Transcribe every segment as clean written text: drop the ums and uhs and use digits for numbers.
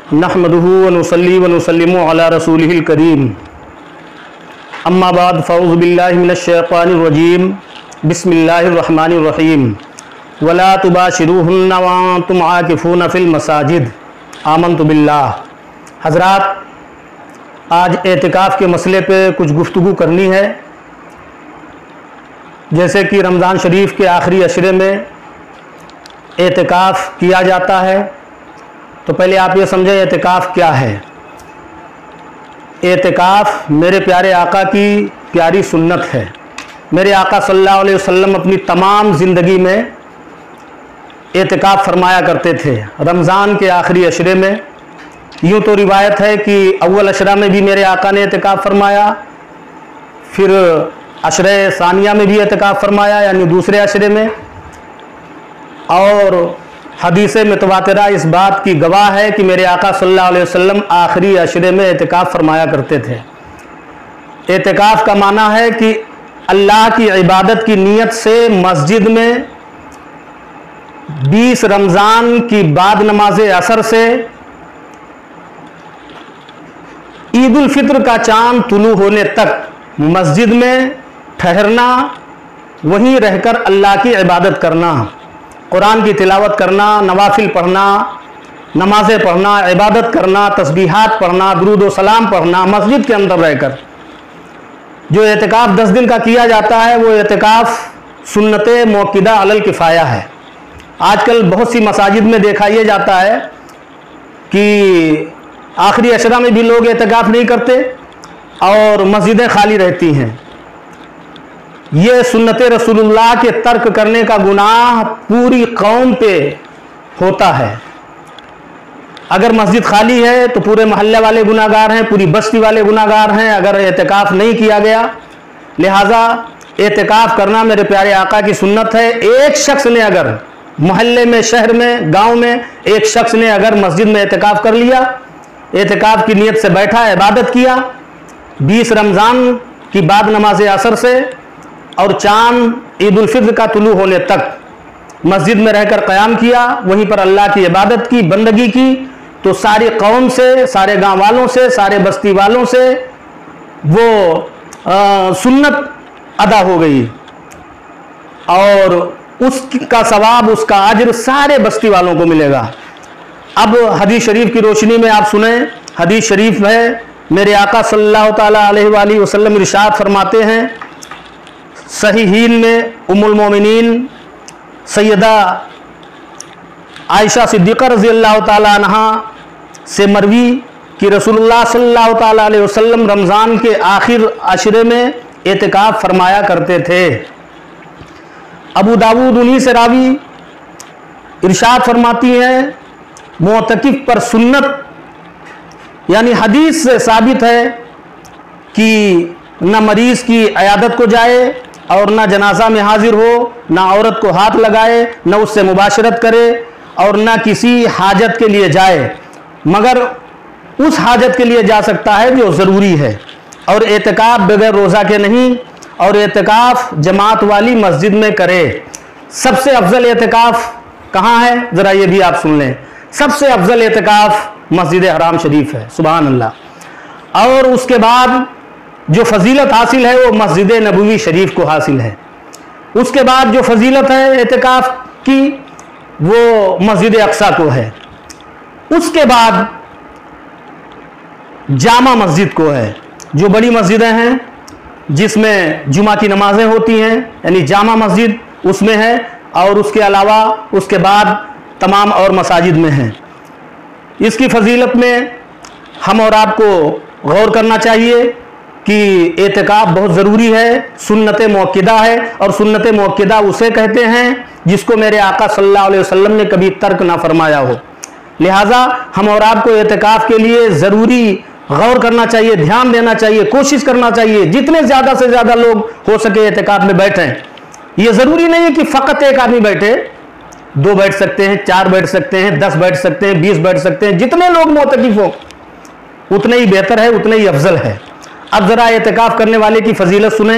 नहमदुहु व नुसल्ली व नुसल्लिमु अला रसूलिहिल करीम। अम्मा बाद फ़ऊज़ु बिल्लाहि मिनश शैतानिर रजीम। बिस्मिल्लाहिर रहमानिर रहीम। वला तुबाशिरूहुन्ना व अंतुम आकिफूना फ़िल मसाजिद। आमन्तु बिल्लाह। हज़रात, आज एतिकाफ़ के मसले पे कुछ गुफ्तगू करनी है। जैसे कि रमज़ान शरीफ के आखिरी अशरे में एतिकाफ़ किया जाता है, तो पहले आप ये समझें एतिकाफ़ क्या है। एतिकाफ़ मेरे प्यारे आका की प्यारी सुन्नत है। मेरे आका सल्लल्लाहु अलैहि वसल्लम अपनी तमाम ज़िंदगी में एतिकाफ़ फरमाया करते थे। रमज़ान के आखिरी अशरे में यूँ तो रिवायत है कि अव्वल अशरा में भी मेरे आका ने एतिकाफ़ फरमाया, फिर अशरे सानिया में भी एतिकाफ़ फरमाया यानी दूसरे अशरे में, और हदीस मुतवातिरा इस बात की गवाह है कि मेरे आका सल्लल्लाहु अलैहि वसल्लम आखिरी अशरे में एतिकाफ़ फरमाया करते थे। एतिकाफ़ का माना है कि अल्लाह की इबादत की नीयत से मस्जिद में 20 रमज़ान की बाद नमाज असर से ईद उल फित्र का चांद तुलू होने तक मस्जिद में ठहरना, वहीं रहकर अल्लाह की इबादत करना, कुरान की तिलावत करना, नवाफिल पढ़ना, नमाज़ें पढ़ना, इबादत करना, तस्बीहात पढ़ना, दुरूद व सलाम पढ़ना, मस्जिद के अंदर रहकर। जो एतिकाफ़ 10 दिन का किया जाता है वो एतिकाफ़ सुन्नत मौक़िदा अलल किफ़ाया है। आजकल बहुत सी मसाजिद में देखा यह जाता है कि आखिरी अशरा में भी लोग एतिकाफ़ नहीं करते और मस्जिदें खाली रहती हैं। ये सुन्नत रसूलुल्लाह के तर्क करने का गुनाह पूरी कौम पे होता है। अगर मस्जिद खाली है तो पूरे मोहल्ले वाले गुनाहगार हैं, पूरी बस्ती वाले गुनाहगार हैं अगर एतिकाफ़ नहीं किया गया। लिहाजा एतिकाफ़ करना मेरे प्यारे आका की सुन्नत है। एक शख्स ने अगर मोहल्ले में, शहर में, गांव में एक शख्स ने अगर मस्जिद में एतिकाफ़ कर लिया, एतिकाफ़ की नीयत से बैठा, इबादत किया 20 रमज़ान की बाद नमाज असर से और चांद ईद उल फित्र का तुलू होने तक मस्जिद में रहकर क़याम किया, वहीं पर अल्लाह की इबादत की, बंदगी की, तो सारी कौम से, सारे गांव वालों से, सारे बस्ती वालों से वो सुन्नत अदा हो गई और उसका सवाब, उसका अज्र सारे बस्ती वालों को मिलेगा। अब हदीस शरीफ की रोशनी में आप सुने। हदीस शरीफ है, मेरे आका सल्लल्लाहु ताला अलैहि वसल्लम इरशाद फरमाते हैं, सहीहीन में उम्मुल मोमिनीन सैयदा आयशा सिद्दीक़ा रज़ियल्लाहु ताला अन्हा से मरवी कि रसूलुल्लाह सल्लल्लाहु ताला अलैहि वसल्लम रमज़ान के आखिर अशरे में एतिकाफ़ फरमाया करते थे। अबू दाऊद उन्हीं से रावी इरशाद फरमाती हैं, मुअतकिफ़ पर सुन्नत यानी हदीस से साबित है कि न मरीज़ की अयादत को जाए और न जनाजा में हाजिर हो, न औरत को हाथ लगाए, न उससे मुबाशरत करे और न किसी हाजत के लिए जाए, मगर उस हाजत के लिए जा सकता है जो ज़रूरी है। और एतिकाफ़ बगैर रोज़ा के नहीं, और एतिकाफ़ जमात वाली मस्जिद में करे। सबसे अफजल एतिकाफ़ कहाँ है, ज़रा ये भी आप सुन लें। सबसे अफजल एतिकाफ़ मस्जिद हराम शरीफ है, सुभान अल्लाह। और उसके बाद जो फजीलत हासिल है वो मस्जिद नबवी शरीफ को हासिल है। उसके बाद जो फजीलत है एतिकाफ़ की वो मस्जिद अक्सा को है। उसके बाद जामा मस्जिद को है। जो बड़ी मस्जिदें हैं जिसमें जुमा की नमाजें होती हैं यानी जामा मस्जिद उसमें है, और उसके अलावा उसके बाद तमाम और मसाजिद में है। इसकी फजीलत में हम और आपको गौर करना चाहिए कि एतिकाफ़ बहुत ज़रूरी है, सुन्नत मौक़िदा है, और सुन्नत मौक़िदा उसे कहते हैं जिसको मेरे आका सल्लल्लाहु अलैहि वसल्लम ने कभी तर्क ना फरमाया हो। लिहाजा हम और आपको एतिकाफ़ के लिए ज़रूरी गौर करना चाहिए, ध्यान देना चाहिए, कोशिश करना चाहिए जितने ज़्यादा से ज़्यादा लोग हो सके एतिकाफ़ में बैठें। ये ज़रूरी नहीं है कि फ़कत एक आदमी बैठे, 2 बैठ सकते हैं, 4 बैठ सकते हैं, 10 बैठ सकते हैं, 20 बैठ सकते हैं। जितने लोग मुअतकिफ़ हो उतने ही बेहतर है, उतने ही अफजल है। अब ज़रा एतिकाफ़ करने वाले की फजीलत सुने।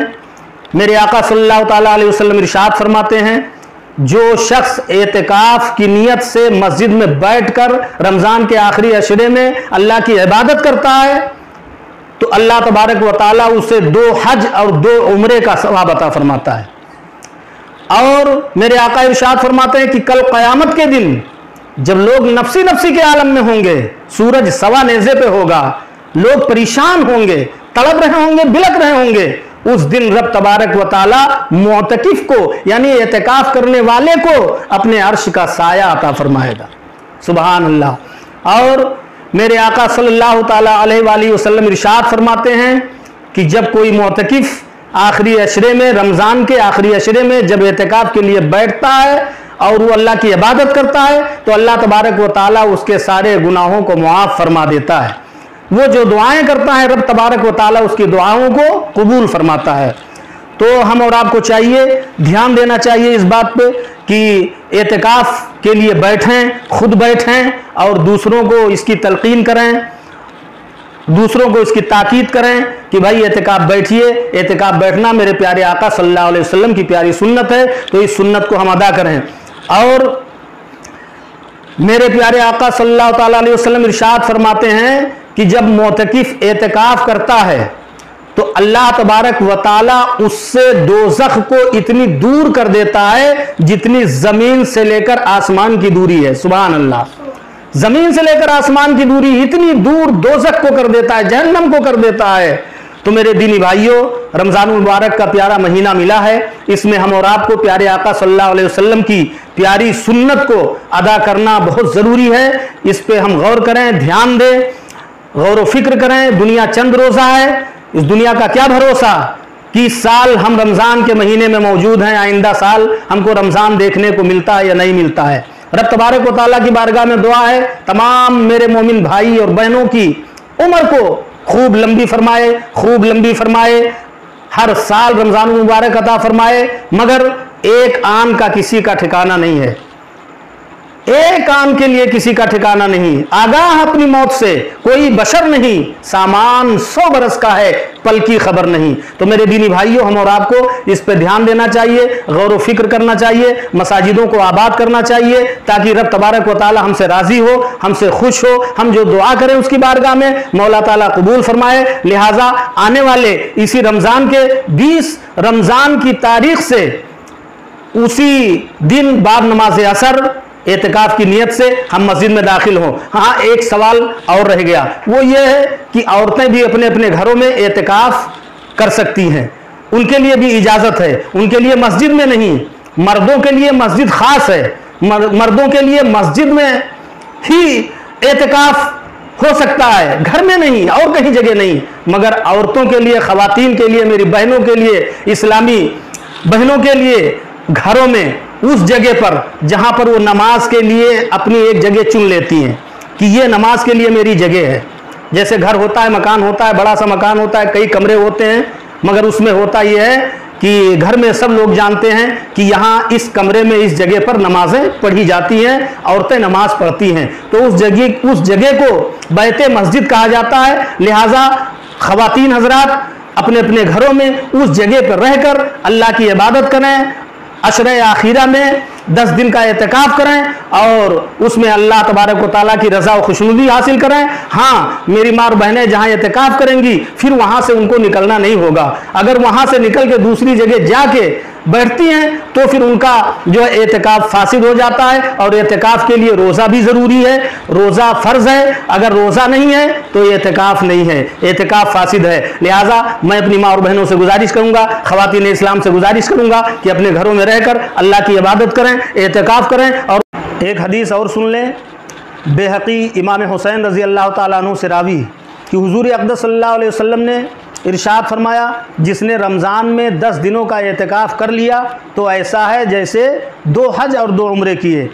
मेरे आका सल्लल्लाहु ताला अलैहि वसल्लम इरशाद फरमाते हैं, जो शख्स एतिकाफ की नीयत से मस्जिद में बैठकर रमज़ान के आखिरी अशरे में अल्लाह की इबादत करता है तो अल्लाह तबारक व तआला उसे 2 हज और 2 उम्रे का सवाब अता फरमाता है। और मेरे आका इरशाद फरमाते हैं कि कल क़यामत के दिन जब लोग नफ्सी नफ्सी के आलम में होंगे, सूरज सवा नेज़े पे होगा, लोग परेशान होंगे, तड़प रहे होंगे, बिलक रहे होंगे, उस दिन रब तबारक व तआला मुअतकिफ को यानी एतिकाफ करने वाले को अपने अर्श का साया अता फरमाएगा। सुबहान अल्लाह। और मेरे आका सल्लल्लाहु तआला अलैहि वसल्लम इरशाद फरमाते हैं कि जब कोई मुअतकिफ आखिरी अशरे में, रमज़ान के आखिरी अशरे में जब एतिकाफ के लिए बैठता है और वो अल्लाह की इबादत करता है तो अल्लाह तबारक व तआला उसके सारे गुनाहों को मुआफ़ फरमा देता है। वो जो दुआएं करता है रब तबारक व तआला उसकी दुआओं को कबूल फरमाता है। तो हम और आपको चाहिए, ध्यान देना चाहिए इस बात पे कि एतिकाफ के लिए बैठें, खुद बैठें और दूसरों को इसकी तलकीन करें, दूसरों को इसकी ताकीद करें कि भाई एतिकाफ बैठिए। एतिकाफ बैठना मेरे प्यारे आका सल्लल्लाहु अलैहि वसल्लम की प्यारी सुन्नत है, तो इस सुन्नत को हम अदा करें। और मेरे प्यारे आका सल्लल्लाहु ताला अलैहि वसल्लम इरशाद फरमाते हैं कि जब मुअतकिफ एतिकाफ करता है तो अल्लाह तबारक व तआला उससे दोज़ख को इतनी दूर कर देता है जितनी जमीन से लेकर आसमान की दूरी है। सुभान अल्लाह। जमीन से लेकर आसमान की दूरी इतनी दूर दोज़ख को कर देता है, जहन्नम को कर देता है। तो मेरे दीनी भाइयों, रमज़ान मुबारक का प्यारा महीना मिला है, इसमें हम और आपको प्यारे आका सल्लल्लाहु अलैहि वसल्लम की प्यारी सुन्नत को अदा करना बहुत ज़रूरी है। इस पे हम गौर करें, ध्यान दें, गौर व फिक्र करें। दुनिया चंद रोज़ा है, इस दुनिया का क्या भरोसा कि इस साल हम रमज़ान के महीने में मौजूद हैं, आइंदा साल हमको रमज़ान देखने को मिलता है या नहीं मिलता है। रब तबारक व तआला की बारगाह में दुआ है तमाम मेरे मोमिन भाई और बहनों की उम्र को खूब लंबी फरमाए, खूब लंबी फरमाए, हर साल रमज़ान मुबारक अता फरमाए। मगर एक आन का किसी का ठिकाना नहीं है, एक आन के लिए किसी का ठिकाना नहीं। आगाह अपनी मौत से कोई बशर नहीं, सामान 100 बरस का है, पल की खबर नहीं। तो मेरे दीनी भाइयों, हम और आपको इस पे ध्यान देना चाहिए, गौर व फिक्र करना चाहिए, मसाजिदों को आबाद करना चाहिए ताकि रब तबारक व तआला हमसे राजी हो, हमसे खुश हो। हम जो दुआ करें उसकी बारगाह में मौला ताला कबूल फरमाए। लिहाजा आने वाले इसी रमज़ान के 20 रमज़ान की तारीख से उसी दिन बाद नमाज असर एतिकाफ की नियत से हम मस्जिद में दाखिल हों। हाँ, एक सवाल और रह गया, वो ये है कि औरतें भी अपने अपने घरों में एतिकाफ कर सकती हैं, उनके लिए भी इजाज़त है। उनके लिए मस्जिद में नहीं, मर्दों के लिए मस्जिद ख़ास है। मर्दों के लिए मस्जिद में ही एतिकाफ हो सकता है, घर में नहीं, और कहीं जगह नहीं। मगर औरतों के लिए, ख़वातीन के लिए, मेरी बहनों के लिए, इस्लामी बहनों के लिए घरों में उस जगह पर जहां पर वो नमाज के लिए अपनी एक जगह चुन लेती हैं कि ये नमाज के लिए मेरी जगह है। जैसे घर होता है, मकान होता है, बड़ा सा मकान होता है, कई कमरे होते हैं, मगर उसमें होता यह है कि घर में सब लोग जानते हैं कि यहाँ इस कमरे में इस जगह पर नमाजें पढ़ी जाती हैं, औरतें नमाज पढ़ती हैं। तो उस जगह को बैते मस्जिद कहा जाता है। लिहाजा ख़वातीन हजरात अपने अपने घरों में उस जगह पर रहकर अल्लाह की इबादत करें, अशरे आखिरा में 10 दिन का एतिकाफ करें और उसमें अल्लाह तबारक व तआला की रज़ा व खुशनुदी हासिल करें। हाँ, मेरी माँ और बहनें जहाँ एतिकाफ करेंगी फिर वहाँ से उनको निकलना नहीं होगा। अगर वहाँ से निकल के दूसरी जगह जाके बैठती हैं तो फिर उनका जो है एतिकाफ फासिद हो जाता है। और एतिकाफ के लिए रोज़ा भी ज़रूरी है, रोज़ा फ़र्ज़ है। अगर रोज़ा नहीं है तो एतिकाफ नहीं है, एतिकाफ फासिद है। लिहाजा मैं अपनी माँ और बहनों से गुजारिश करूँगा, ख़वातीन इस्लाम से गुजारिश करूँगा कि अपने घरों में रहकर अल्लाह की इबादत करें, एतिकाफ करें। और एक हदीस और सुन लें, बेहक़ी इमाम हुसैन रज़ी अल्लाह ताला अन्हु से रावी कि हुज़ूर अक़दस सल्लल्लाहु अलैहि वसल्लम ने इरशाद फरमाया, जिसने रमज़ान में 10 दिनों का एतिकाफ़ कर लिया तो ऐसा है जैसे 2 हज और 2 उम्रे किए।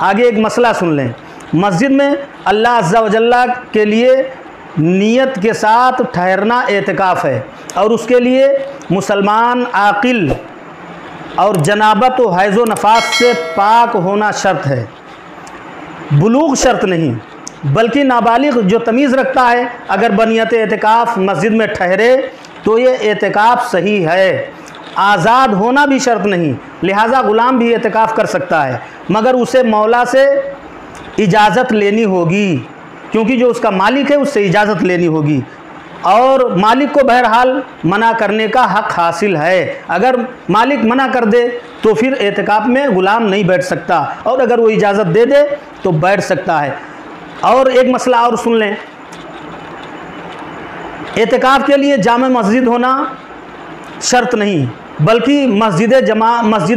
आगे एक मसला सुन लें, मस्जिद में अल्लाह अज़्ज़ा व जल्ला के लिए नियत के साथ ठहरना एतिकाफ़ है और उसके लिए मुसलमान आकिल और जनाबत व हैज़ व नफास से पाक होना शर्त है, बुलूग शर्त नहीं। बल्कि नाबालिग जो तमीज़ रखता है अगर बनियत एतिकाफ़ मस्जिद में ठहरे तो ये एतिकाफ़ सही है। आज़ाद होना भी शर्त नहीं, लिहाजा ग़ुलाम भी एतिकाफ़ कर सकता है, मगर उसे मौला से इजाज़त लेनी होगी, क्योंकि जो उसका मालिक है उससे इजाज़त लेनी होगी, और मालिक को बहरहाल मना करने का हक़ हासिल है। अगर मालिक मना कर दे तो फिर एतिकाफ़ में ग़ुलाम नहीं बैठ सकता, और अगर वो इजाज़त दे दे तो बैठ सकता है। और एक मसला और सुन लें, एतिकाफ़ के लिए जामे मस्जिद होना शर्त नहीं, बल्कि मस्जिद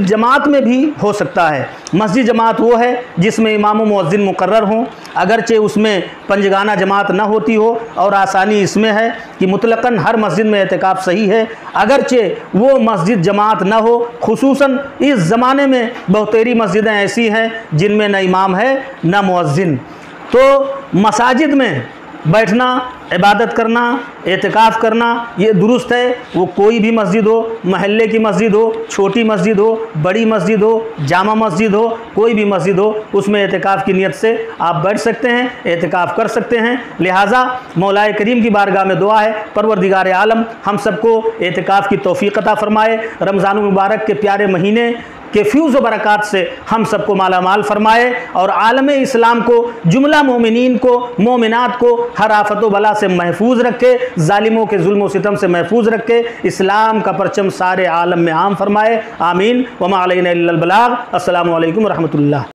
जमात में भी हो सकता है। मस्जिद जमात वो है जिसमें इमाम व मुअज्जिन मुकर्रर हों, अगरचे उसमें पंजगाना जमात न होती हो, और आसानी इसमें है कि मुतलक़न हर मस्जिद में एतिकाफ़ सही है, अगरचे वो मस्जिद जमात न हो। खुसूसन इस ज़माने में बहुतेरी मस्जिदें ऐसी हैं जिनमें न इमाम है न मुअज्जिन, तो मसाजिद में बैठना, इबादत करना, एतिकाफ़ करना ये दुरुस्त है। वो कोई भी मस्जिद हो, महल्ले की मस्जिद हो, छोटी मस्जिद हो, बड़ी मस्जिद हो, जामा मस्जिद हो, कोई भी मस्जिद हो, उसमें एतिकाफ़ की नीयत से आप बैठ सकते हैं, एतिकाफ़ कर सकते हैं। लिहाजा मौलाए करीम की बारगाह में दुआ है, परवरदिगार आलम हम सबको एतिकाफ़ की तौफ़ीक़ अता फ़रमाए, रमज़ान मुबारक के प्यारे महीने के फ़्यूज़ व बरक़ात से हम सबको मालामाल फ़रमाए, और आलम इस्लाम को, जुमला मोमिनीन को, मोमिनात को हर आफ़त व बला से महफूज रखे, ज़ालिमों के जुल्म व सितम से महफूज रखे, इस्लाम का परचम सारे आलम में आम फ़रमाए। आमीन। वमा अलैना इल्लल बलाग। अस्सलामु अलैकुम व रहमतुल्लाह।